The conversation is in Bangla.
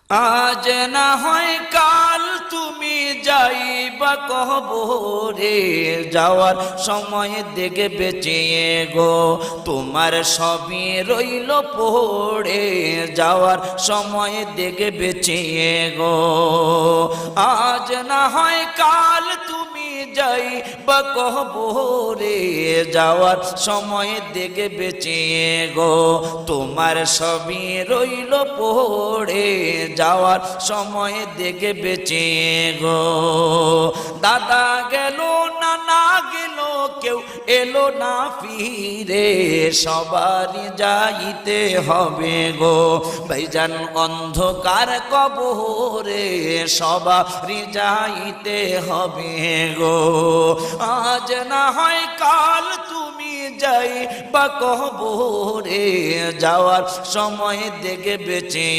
আজ না হয় কাল তুমি যাইবা কবরে, যাওয়ার সময় দেখে বেঁচিয়ে গো তোমার সবই রইল পড়ে, যাওয়ার সময় দেখে বেঁচিয়ে গো। আজ না হয় কাল তুমি যাইবা কবরে, যাওয়ার সময় দেখে বেঁচিয়ে গো তোমার সবই রইল পড়ে, যাওয়ার সময় দেখে বেঁচে গো। দাদা গেল নানা গেল কেউ এলো না ফিরে, সবারই যাইতে হবে গো ভাইজান অন্ধকার কবরে, সবারই যাইতে হবে গো। আজ না হয় কাল তুমি যাইবা কবরে, যাওয়ার সময় দেখে বেঁচে